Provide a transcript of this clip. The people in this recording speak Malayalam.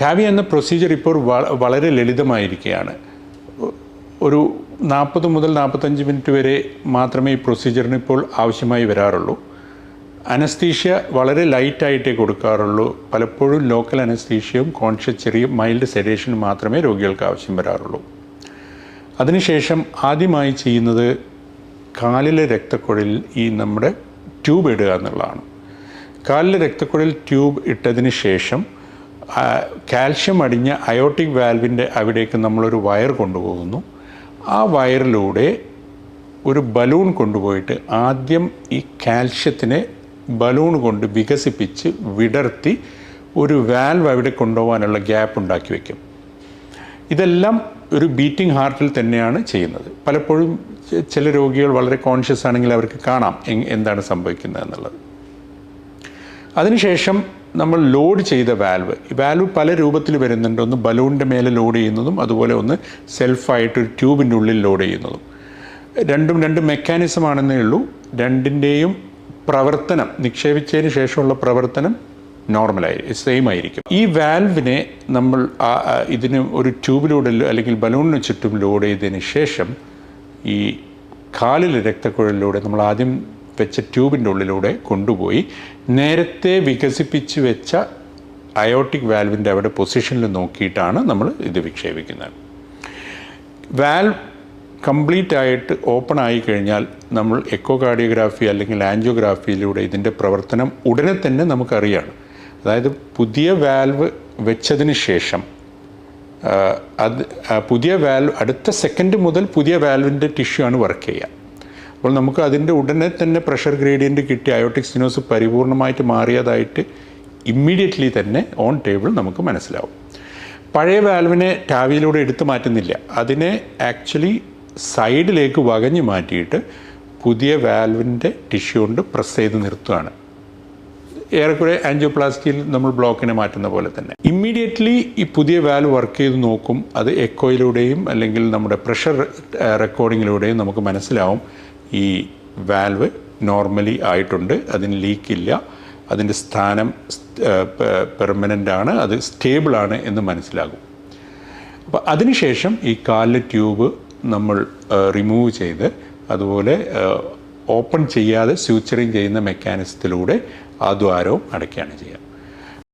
ടാവി എന്ന പ്രൊസീജിയർ ഇപ്പോൾ വളരെ ലളിതമായിരിക്കുകയാണ്. ഒരു 40 മുതൽ 45 മിനിറ്റ് വരെ മാത്രമേ ഈ പ്രൊസീജിയറിന് ഇപ്പോൾ ആവശ്യമായി വരാറുള്ളൂ. അനസ്തീഷ്യ വളരെ ലൈറ്റായിട്ടേ കൊടുക്കാറുള്ളൂ. പലപ്പോഴും ലോക്കൽ അനസ്തീഷ്യയും ചെറിയ മൈൽഡ് സെഡേഷനും മാത്രമേ രോഗികൾക്ക് ആവശ്യം വരാറുള്ളൂ. അതിനുശേഷം ആദ്യമായി ചെയ്യുന്നത് കാലിലെ രക്തക്കുഴലിൽ ഈ നമ്മുടെ ട്യൂബ് ഇടുക എന്നുള്ളതാണ്. കാലിലെ രക്തക്കുഴൽ ട്യൂബ് ഇട്ടതിന് ശേഷം കാൽഷ്യം അടിഞ്ഞ അയോട്ടിക് വാൽവിൻ്റെ അവിടേക്ക് നമ്മളൊരു വയർ കൊണ്ടുപോകുന്നു. ആ വയറിലൂടെ ഒരു ബലൂൺ കൊണ്ടുപോയിട്ട് ആദ്യം ഈ കാൽഷ്യത്തിനെ ബലൂൺ കൊണ്ട് വികസിപ്പിച്ച് വിടർത്തി ഒരു വാൽവ് അവിടെ കൊണ്ടുപോകാനുള്ള ഗ്യാപ്പ് ഉണ്ടാക്കി വയ്ക്കും. ഇതെല്ലാം ഒരു ബീറ്റിംഗ് ഹാർട്ടിൽ തന്നെയാണ് ചെയ്യുന്നത്. പലപ്പോഴും ചില രോഗികൾ വളരെ കോൺഷ്യസ് ആണെങ്കിൽ അവർക്ക് കാണാം എന്താണ് സംഭവിക്കുന്നത് എന്നുള്ളത്. അതിനുശേഷം നമ്മൾ ലോഡ് ചെയ്ത വാൽവ് പല രൂപത്തിൽ വരുന്നുണ്ട്. ഒന്ന് ബലൂണിൻ്റെ മേലെ ലോഡ് ചെയ്യുന്നതും അതുപോലെ ഒന്ന് സെൽഫായിട്ടൊരു ട്യൂബിൻ്റെ ഉള്ളിൽ ലോഡ് ചെയ്യുന്നതും. രണ്ട് മെക്കാനിസമാണെന്നേ ഉള്ളൂ. രണ്ടിൻ്റെയും പ്രവർത്തനം നിക്ഷേപിച്ചതിന് ശേഷമുള്ള പ്രവർത്തനം സെയിം ആയിരിക്കും. ഈ വാൽവിനെ നമ്മൾ ഇതിന് ഒരു ട്യൂബിലൂടെ അല്ലെങ്കിൽ ബലൂണിന് ചുറ്റും ലോഡ് ചെയ്തതിന് ശേഷം ഈ കാലിലെ രക്തക്കുഴലിലൂടെ നമ്മൾ ആദ്യം വെച്ച ട്യൂബിൻ്റെ ഉള്ളിലൂടെ കൊണ്ടുപോയി നേരത്തെ വികസിപ്പിച്ച് വെച്ച അയോട്ടിക് വാൽവിൻ്റെ അവിടെ പൊസിഷനിൽ നോക്കിയിട്ടാണ് നമ്മൾ ഇത് വിക്ഷേപിക്കുന്നത്. വാൽവ് കംപ്ലീറ്റ് ആയിട്ട് ഓപ്പൺ ആയി കഴിഞ്ഞാൽ നമ്മൾ എക്കോകാർഡിയോഗ്രാഫി അല്ലെങ്കിൽ ആൻജിയോഗ്രാഫിയിലൂടെ ഇതിൻ്റെ പ്രവർത്തനം ഉടനെ തന്നെ നമുക്കറിയാണ്. അതായത് പുതിയ വാൽവ് വെച്ചതിന് ശേഷം പുതിയ വാൽവ് അടുത്ത സെക്കൻഡ് മുതൽ പുതിയ വാൽവിൻ്റെ ടിഷ്യൂ ആണ് വർക്ക് ചെയ്യുക. അപ്പോൾ നമുക്ക് അതിൻ്റെ ഉടനെ തന്നെ പ്രഷർ ഗ്രേഡിയൻറ്റ് കിട്ടി അയോട്ടിക് സ്റ്റെനോസ് പരിപൂർണമായിട്ട് മാറിയതായിട്ട് ഇമ്മീഡിയറ്റ്ലി തന്നെ ഓൺ ടേബിൾ നമുക്ക് മനസ്സിലാവും. പഴയ വാൽവിനെ ടാവിയിലൂടെ എടുത്തു മാറ്റുന്നില്ല. അതിനെ ആക്ച്വലി സൈഡിലേക്ക് വകഞ്ഞു മാറ്റിയിട്ട് പുതിയ വാൽവിൻ്റെ ടിഷ്യൂ കൊണ്ട് പ്രസ് ചെയ്ത് നിർത്തുകയാണ്. ഏറെക്കുറെ ആൻജിയോപ്ലാസ്റ്റിയിൽ നമ്മൾ ബ്ലോക്കിനെ മാറ്റുന്ന പോലെ തന്നെ. ഇമ്മീഡിയറ്റ്ലി ഈ പുതിയ വാൽവ് വർക്ക് ചെയ്ത് നോക്കും. അത് എക്കോയിലൂടെയും അല്ലെങ്കിൽ നമ്മുടെ പ്രഷർ റെക്കോർഡിങ്ങിലൂടെയും നമുക്ക് മനസ്സിലാവും ഈ വാൽവ് നോർമലി ആയിട്ടുണ്ട്, അതിന് ലീക്കില്ല, അതിൻ്റെ സ്ഥാനം പെർമനൻ്റ് ആണ്, അത് സ്റ്റേബിളാണ് എന്ന് മനസ്സിലാകും. അപ്പോൾ അതിനുശേഷം ഈ കാലിലെ ട്യൂബ് നമ്മൾ റിമൂവ് ചെയ്ത് അതുപോലെ ഓപ്പൺ ചെയ്യാതെ സ്യൂച്ചറിങ് ചെയ്യുന്ന മെക്കാനിസത്തിലൂടെ ആ ദ്വാരവും അടയ്ക്കുകയാണ് ചെയ്യുക.